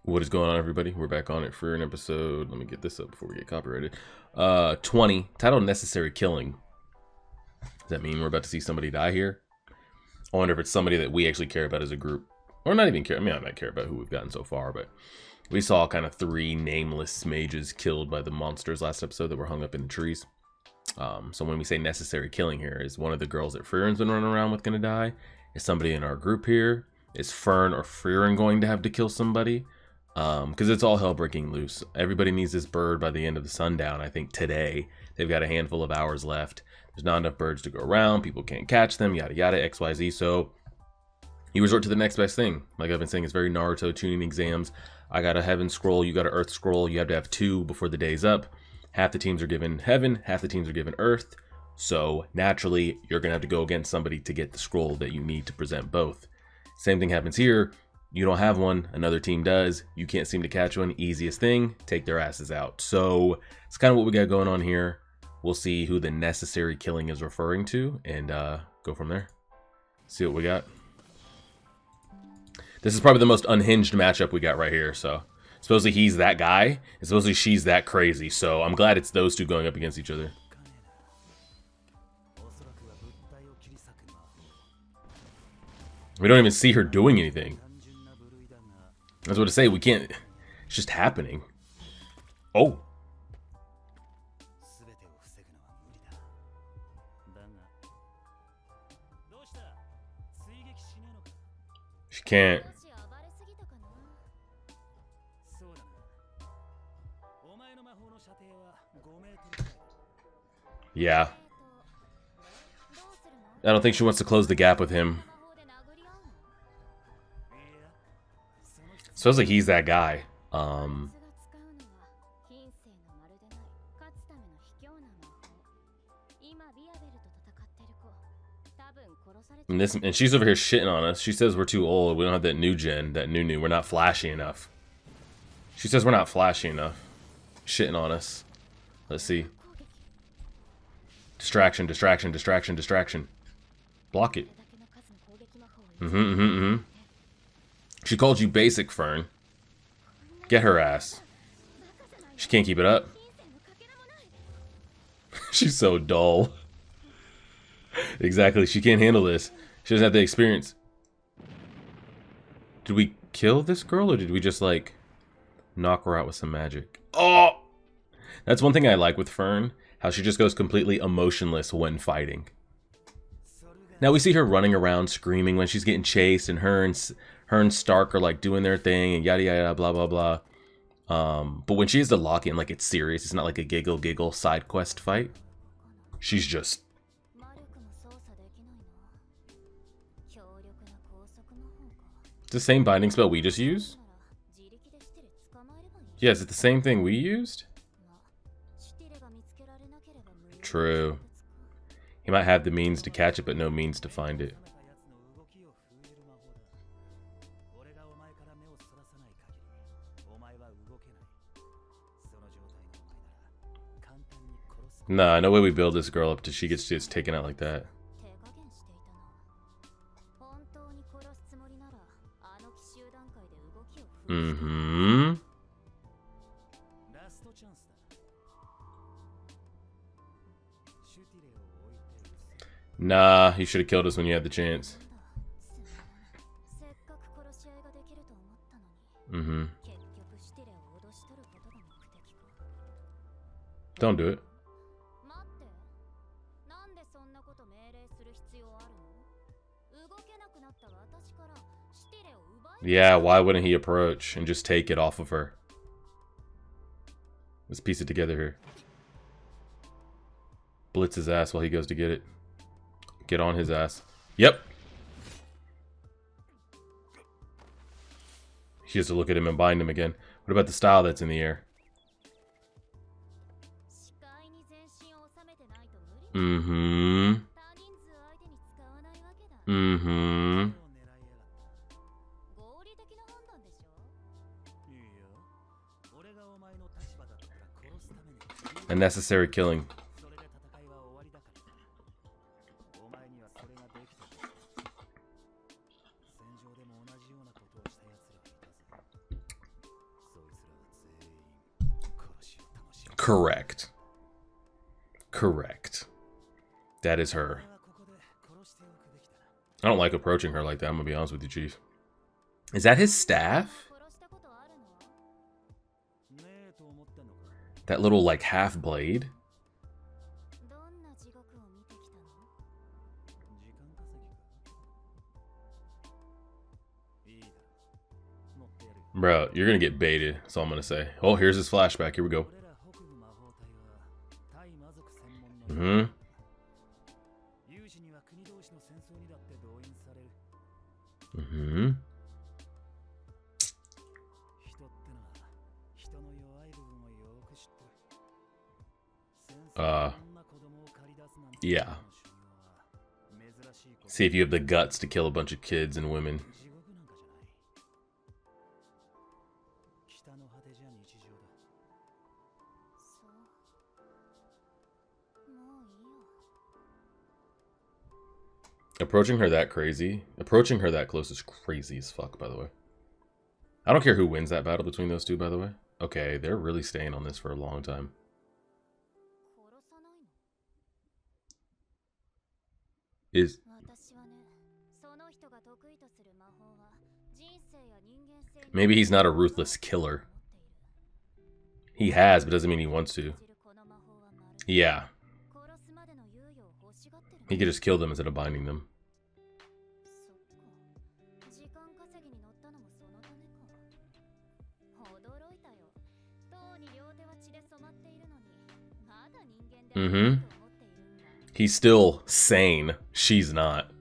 What is going on, everybody? We're back on it for an episode. Let me get this up before we get copyrighted. 20, titled Necessary Killing. Does that mean we're about to see somebody die here? I wonder if it's somebody that we actually care about as a group. Or not even care. I mean, I might care about who we've gotten so far, but we saw kind of 3 nameless mages killed by the monsters last episode that were hung up in the trees. So when we say necessary killing here, is one of the girls that Frieren's been running around with going to die? Is somebody in our group here? Is Fern or Frieren going to have to kill somebody? Because it's all hell breaking loose. Everybody needs this bird by the end of the sundown. I think today they've got a handful of hours left. There's not enough birds to go around. People can't catch them, yada yada, XYZ. So you resort to the next best thing. Like I've been saying, it's very Naruto tuning exams. I got a heaven scroll, you got an earth scroll. You have to have 2 before the day's up. Half the teams are given heaven, half the teams are given earth. So naturally, you're gonna have to go against somebody to get the scroll that you need to present both. Same thing happens here. You don't have one, another team does. You can't seem to catch one. Easiest thing, take their asses out. So it's kind of what we got going on here. We'll see who the necessary killing is referring to and go from there. See what we got. This is probably the most unhinged matchup we got right here. So supposedly he's that guy, and supposedly she's that crazy. So I'm glad it's those two going up against each other. We don't even see her doing anything. That's what to say. We can't. It's just happening. Oh. She can't. Yeah. I don't think she wants to close the gap with him. Sounds like he's that guy. And she's over here shitting on us. She says we're too old. We don't have that new gen, that new. We're not flashy enough. She says we're not flashy enough. Shitting on us. Let's see. Distraction, distraction, distraction, distraction. Block it. She called you basic, Fern. Get her ass. She can't keep it up. She's so dull. Exactly, she can't handle this. She doesn't have the experience. Did we kill this girl, or did we just, like, knock her out with some magic? Oh! That's one thing I like with Fern, how she just goes completely emotionless when fighting. Now we see her running around screaming when she's getting chased, and her and Stark are like doing their thing and yada yada blah blah blah. But when she has to lock in, like it's serious, it's not like a giggle side quest fight. She's just. It's the same binding spell we just used? Yeah, is it the same thing we used? True. He might have the means to catch it, but no means to find it. Nah, no way we build this girl up till she gets just taken out like that. Nah, you should have killed us when you had the chance. Don't do it. Yeah, why wouldn't he approach and just take it off of her? Let's piece it together here. Blitz his ass while he goes to get it. Get on his ass. Yep. She has to look at him and bind him again. What about the style that's in the air? A necessary killing. Correct. Correct. That is her. I don't like approaching her like that, I'm gonna be honest with you, Chief. Is that his staff? That little, like, half blade? Bro, you're gonna get baited, that's all I'm gonna say. Oh, here's his flashback. Here we go. Mm-hmm. Mm-hmm. Yeah. See if you have the guts to kill a bunch of kids and women. Approaching her that crazy. Approaching her that close is crazy as fuck, by the way. I don't care who wins that battle between those two, by the way. Okay, they're really staying on this for a long time. Maybe he's not a ruthless killer. He has, but doesn't mean he wants to. Yeah. He could just kill them instead of binding them. Mm-hmm. He's still sane. She's not.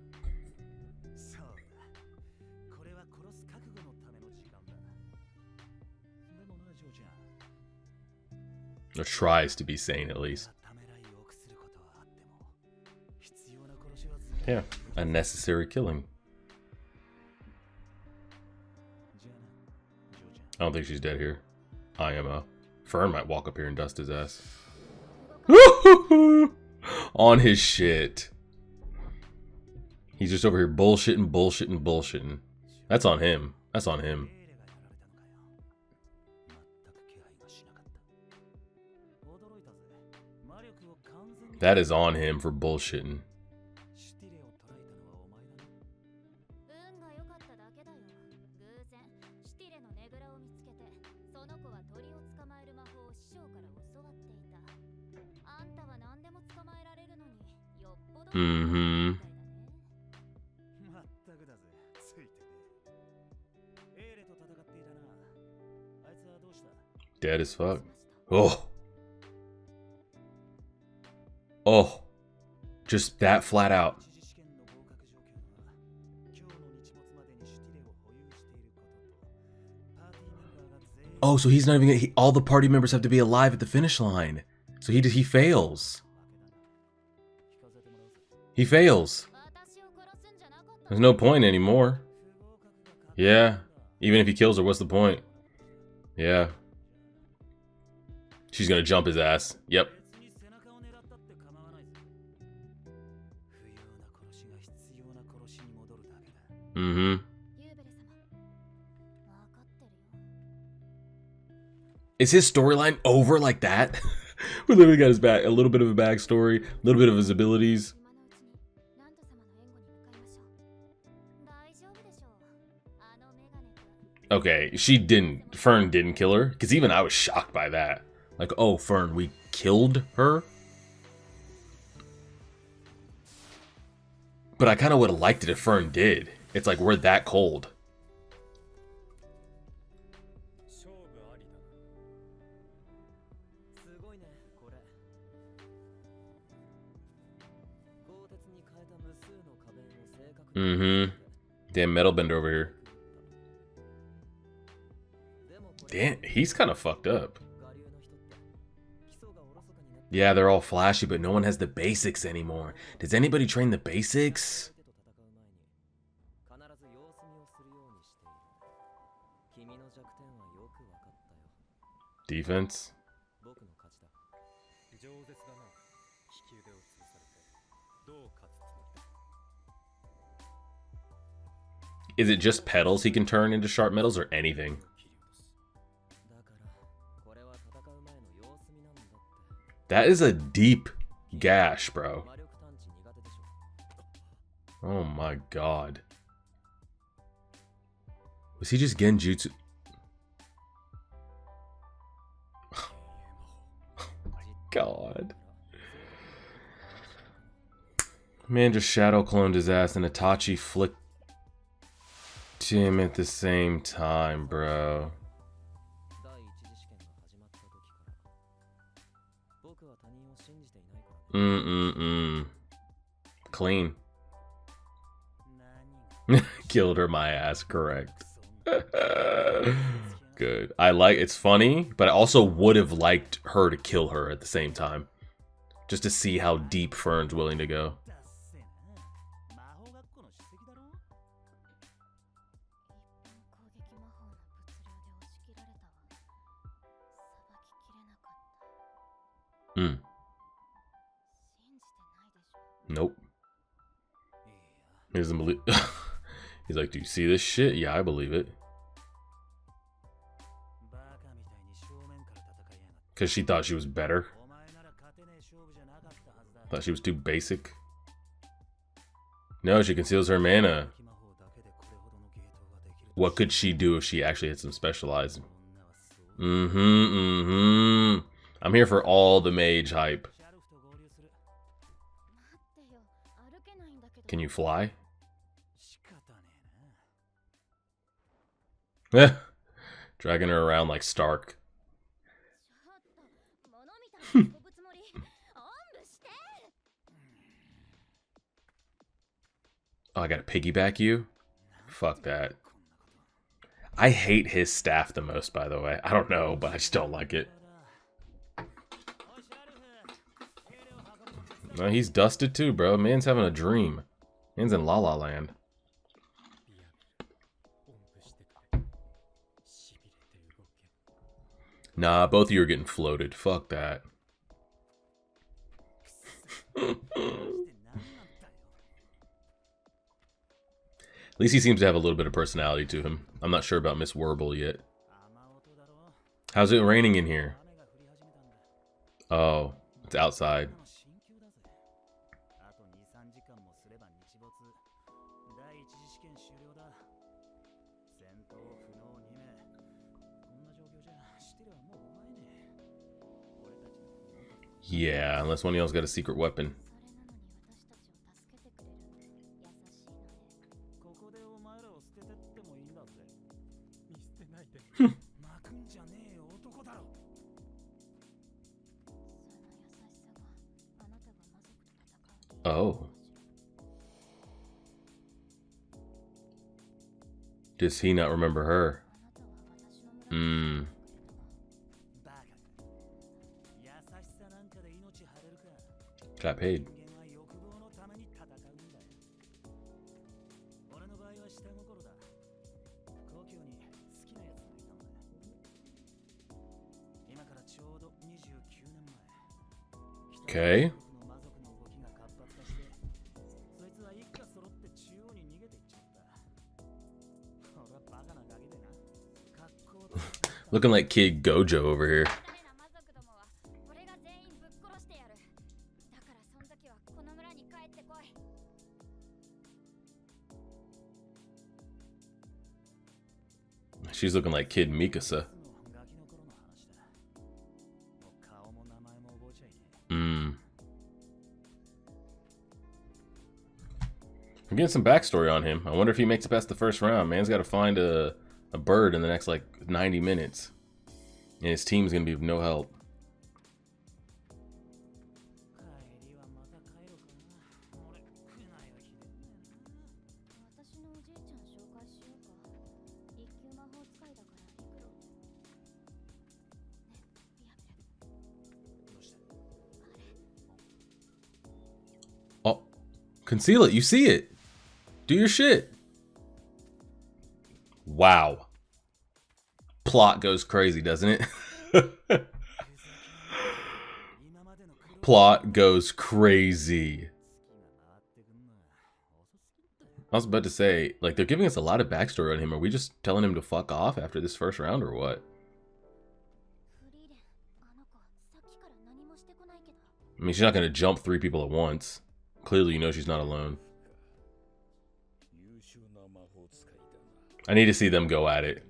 Or tries to be sane, at least. Yeah. Unnecessary killing. I don't think she's dead here. IMO. Fern might walk up here and dust his ass. On his shit. He's just over here bullshitting. That's on him. That's on him. That is on him for bullshitting. Mm-hmm. Dead as fuck. Oh. Oh. Just that flat out. Oh, so he's not even gonna, all the party members have to be alive at the finish line. So he fails. He fails. There's no point anymore. Yeah. Even if he kills her, what's the point? Yeah. She's gonna jump his ass. Yep. Mm-hmm. Is his storyline over like that? We literally got his back, a little bit of a backstory, a little bit of his abilities. Okay, Fern didn't kill her, because even I was shocked by that. Like, oh, Fern, we killed her? But I kind of would have liked it if Fern did. It's like, we're that cold. Mm-hmm. Damn metal bender over here. Damn, he's kind of fucked up. Yeah, they're all flashy, but no one has the basics anymore. Does anybody train the basics? Defense? Is it just petals he can turn into sharp metals or anything? That is a deep gash, bro. Oh my god. Was he just genjutsu? Oh my god. Man just shadow cloned his ass and Itachi flicked him at the same time, bro. Clean. Killed her my ass, correct. Good. It's funny, but I also would have liked her to kill her at the same time. Just to see how deep Fern's willing to go. Nope. He doesn't believe. He's like, do you see this shit? Yeah, I believe it. Because she thought she was better. Thought she was too basic. No, she conceals her mana. What could she do if she actually had some specialized? I'm here for all the mage hype. Can you fly? Dragging her around like Stark. Oh, I gotta piggyback you? Fuck that. I hate his staff the most, by the way. I don't know, but I just don't like it. No, he's dusted too, bro. Man's having a dream. Man's in La La Land. Nah, both of you are getting floated. Fuck that. At least he seems to have a little bit of personality to him. I'm not sure about Miss Werble yet. How's it raining in here? Oh, it's outside. Yeah, unless one of y'all's got a secret weapon. Oh. Does he not remember her? Got paid. Okay. Looking like Kid Gojo over here. She's looking like Kid Mikasa. I'm getting some backstory on him. I wonder if he makes it past the first round. Man's got to find a bird in the next like 90 minutes. And his team's going to be of no help. Oh, conceal it. You see it. Do your shit. Wow. Plot goes crazy, doesn't it? Plot goes crazy. I was about to say, like, they're giving us a lot of backstory on him. Are we just telling him to fuck off after this first round or what? I mean, she's not going to jump 3 people at once. Clearly, you know she's not alone. I need to see them go at it.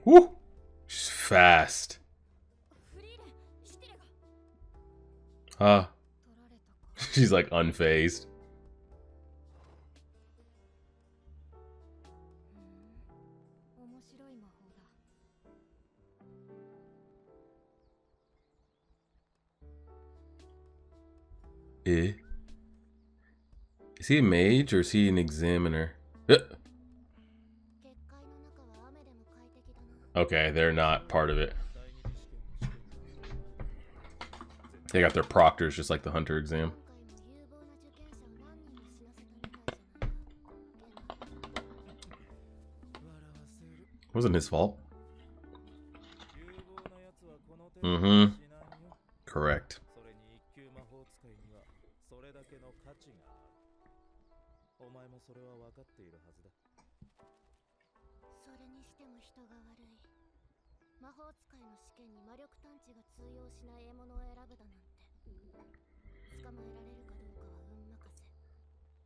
Woo! She's fast. Huh? She's like unfazed. Eh? Is he a mage or is he an examiner? Okay, they're not part of it. They got their proctors just like the hunter exam. Wasn't his fault. Mm-hmm. Correct.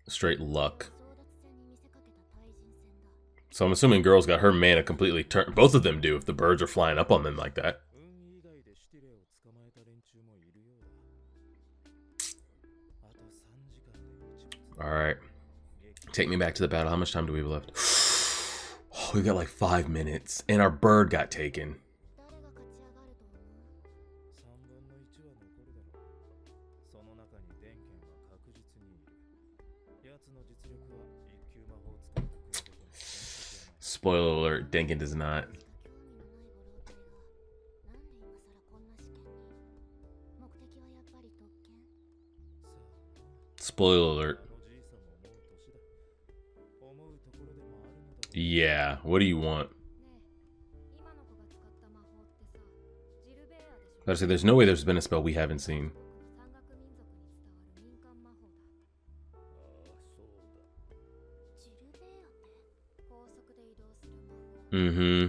Straight luck. So I'm assuming girl's got her mana completely turned. Both of them do if the birds are flying up on them like that. Alright. Take me back to the battle. How much time do we have left? Oh, we've got like 5 minutes. And our bird got taken. Spoiler alert, Denken does not. Spoiler alert. Yeah, what do you want? I was say there's no way there's been a spell we haven't seen. Mm-hmm.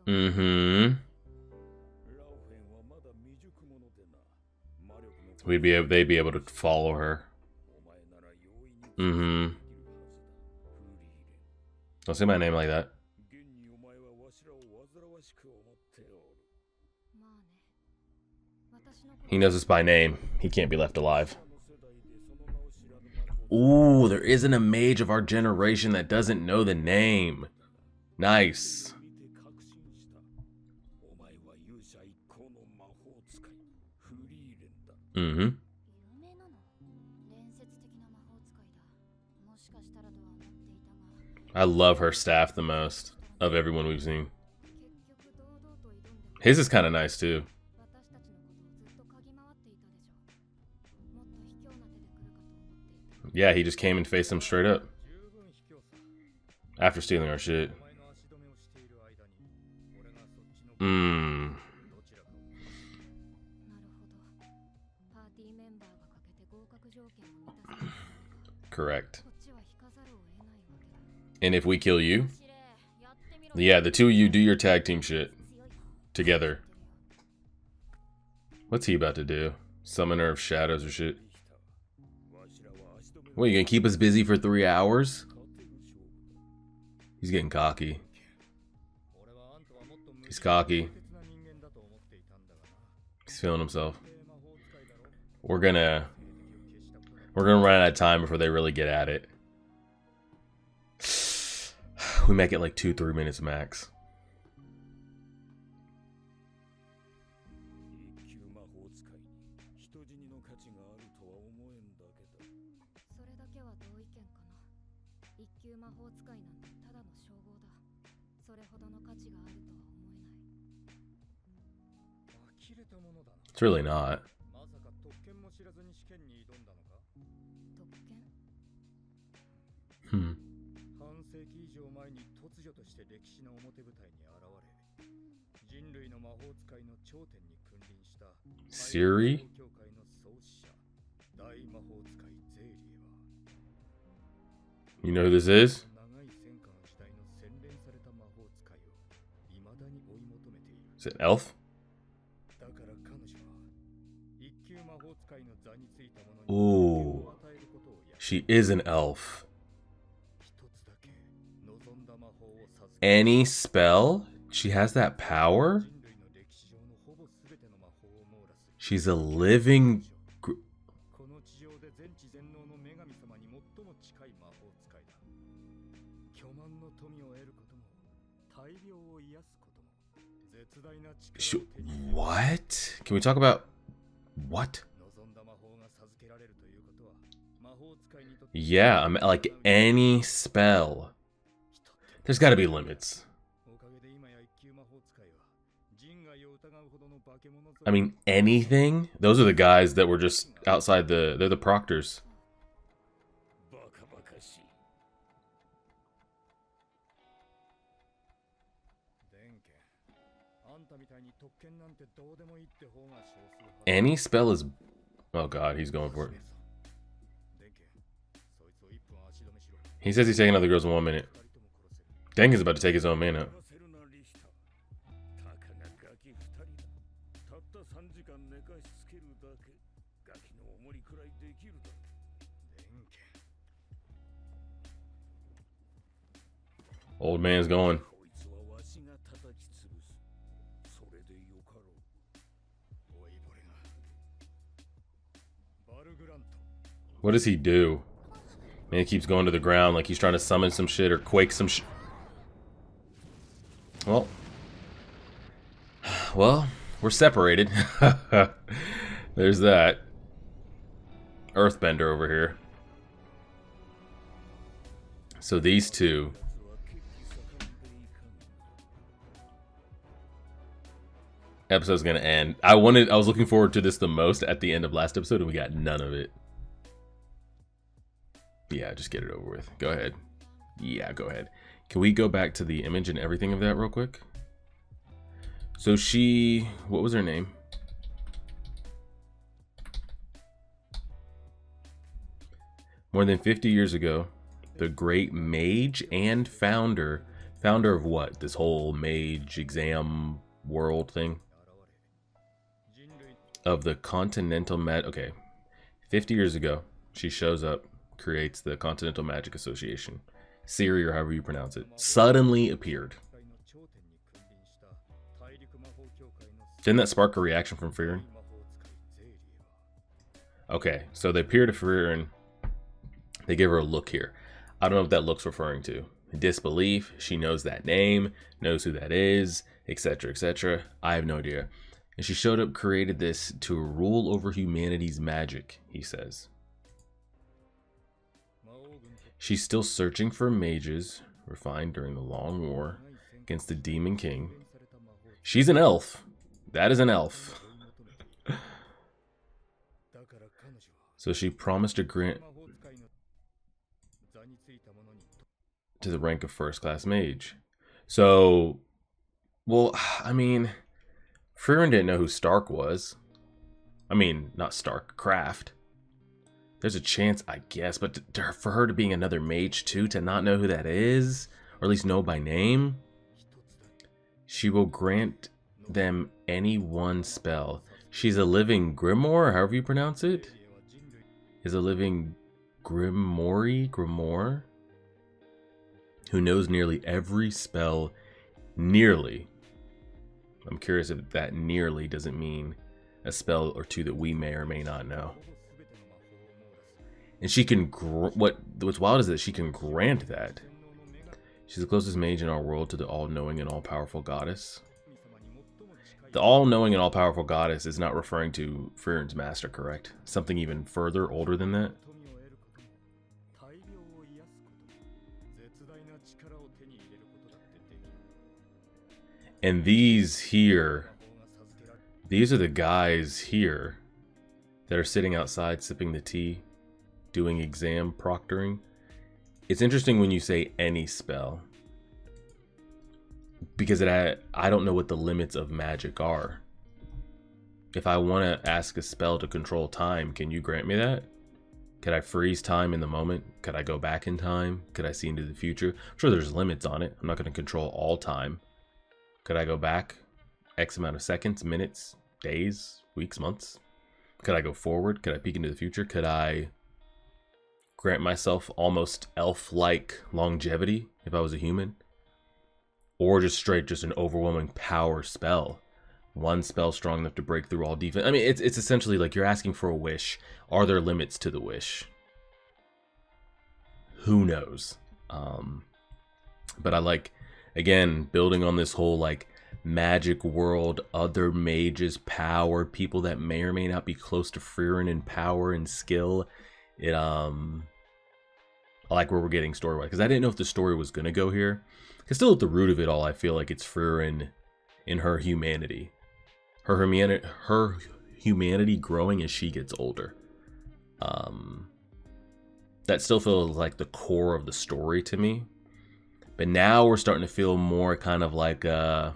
Mm-hmm. They'd be able to follow her. Mm-hmm. Don't say my name like that. He knows us by name. He can't be left alive. Ooh, there isn't a mage of our generation that doesn't know the name. Nice. Mm-hmm. I love her staff the most of everyone we've seen. His is kind of nice too. Yeah, he just came and faced him straight up. After stealing our shit. Correct. And if we kill you, yeah, the two of you do your tag team shit together. What's he about to do? Summoner of shadows or shit? What, you gonna keep us busy for 3 hours? He's getting cocky. He's cocky. He's feeling himself. We're gonna run out of time before they really get at it. We make it like 2-3 minutes max. It's really not. Serie? You know who this is? Is it an elf? Ooh. She is an elf. Any spell? She has that power? She's a living... What? Can we talk about... What? Yeah, I'm like any spell. There's got to be limits. I mean, anything? Those are the guys that were just outside the... They're the proctors. Any spell is... Oh god, he's going for it. He says he's taking other girls in 1 minute. Denken's about to take his own man out. Old man's going. What does he do? Man, he keeps going to the ground like he's trying to summon some shit or quake some shit. Well, we're separated. There's that. Earthbender over here. So these two. Episode's gonna end. I was looking forward to this the most at the end of last episode, and we got none of it. Yeah, just get it over with. Go ahead. Yeah, go ahead. Can we go back to the image and everything of that real quick? So she... What was her name? More than 50 years ago, the great mage and founder... Founder of what? This whole mage exam world thing? Of the Continental Okay. 50 years ago, she shows up, creates the Continental Magic Association. Serie, or however you pronounce it, suddenly appeared. Didn't that spark a reaction from Fern? Okay, so they appear to Fern. They give her a look here. I don't know what that look's referring to. Disbelief. She knows that name, knows who that is, etc., etc. I have no idea. And she showed up, created this to rule over humanity's magic, he says. She's still searching for mages refined during the long war against the Demon King. She's an elf. That is an elf. So she promised to grant to the rank of first-class mage. So, well, I mean, Frieren didn't know who Stark was. I mean, not Stark, Kraft. There's a chance, I guess, but for her to being another mage too, to not know who that is, or at least know by name, she will grant them any one spell. She's a living grimoire, however you pronounce it. Is a living grimoire, who knows nearly every spell, nearly. I'm curious if that nearly doesn't mean a spell or two that we may or may not know. And she can, what's wild is that she can grant that. She's the closest mage in our world to the all-knowing and all-powerful goddess. The all-knowing and all-powerful goddess is not referring to Frieren's master, correct? Something even further, older than that? And these here, these are the guys here that are sitting outside sipping the tea, doing exam proctoring. It's interesting when you say any spell, because I don't know what the limits of magic are. If I want to ask a spell to control time, can you grant me that? Could I freeze time in the moment? Could I go back in time? Could I see into the future? I'm sure there's limits on it. I'm not going to control all time. Could I go back X amount of seconds, minutes, days, weeks, months? Could I go forward? Could I peek into the future? Could I grant myself almost elf-like longevity if I was a human? Or just straight, just an overwhelming power spell. One spell strong enough to break through all defense. I mean, it's essentially like you're asking for a wish. Are there limits to the wish? Who knows? But I like, again, building on this whole like magic world, other mages, power, people that may or may not be close to Frieren in power and skill. I like where we're getting story-wise, because I didn't know if the story was going to go here. Because still at the root of it all, I feel like it's Frieren in her humanity. Her humanity growing as she gets older. That still feels like the core of the story to me. But now we're starting to feel more kind of like I'm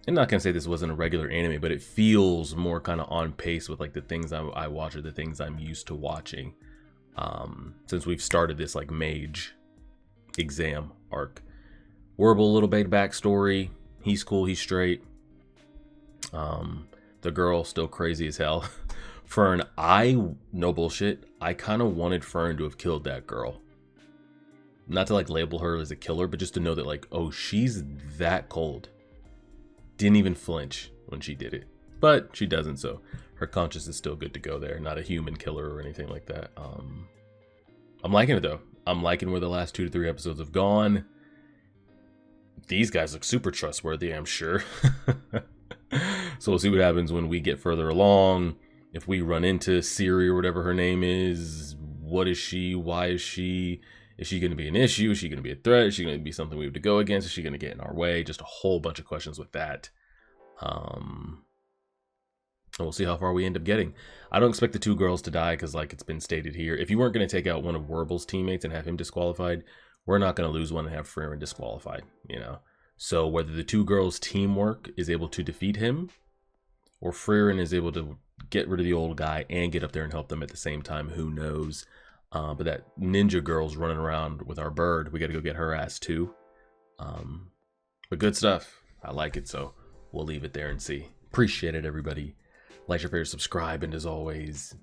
not gonna say this wasn't a regular anime, but it feels more kind of on pace with like the things I watch or the things I'm used to watching. Since we've started this like Mage exam arc. Werble, a little bit backstory. He's cool, he's straight. The girl still crazy as hell. Fern, no bullshit, I kind of wanted Fern to have killed that girl. Not to like label her as a killer, but just to know that like, oh, she's that cold. Didn't even flinch when she did it. But she doesn't, so her conscience is still good to go there. Not a human killer or anything like that. I'm liking it though. I'm liking where the last 2 to 3 episodes have gone. These guys look super trustworthy, I'm sure. So we'll see what happens when we get further along. If we run into Serie or whatever her name is, what is she? Why is she? Is she going to be an issue? Is she going to be a threat? Is she going to be something we have to go against? Is she going to get in our way? Just a whole bunch of questions with that. And we'll see how far we end up getting. I don't expect the 2 girls to die because, like it's been stated here, if you weren't going to take out one of Werble's teammates and have him disqualified, we're not going to lose one and have Frieren disqualified, you know? So whether the 2 girls' teamwork is able to defeat him, or Frieren is able to get rid of the old guy and get up there and help them at the same time, who knows? But that ninja girl's running around with our bird. We got to go get her ass too. But good stuff. I like it, so we'll leave it there and see. Appreciate it, everybody. Like, share, favorite, subscribe, and as always,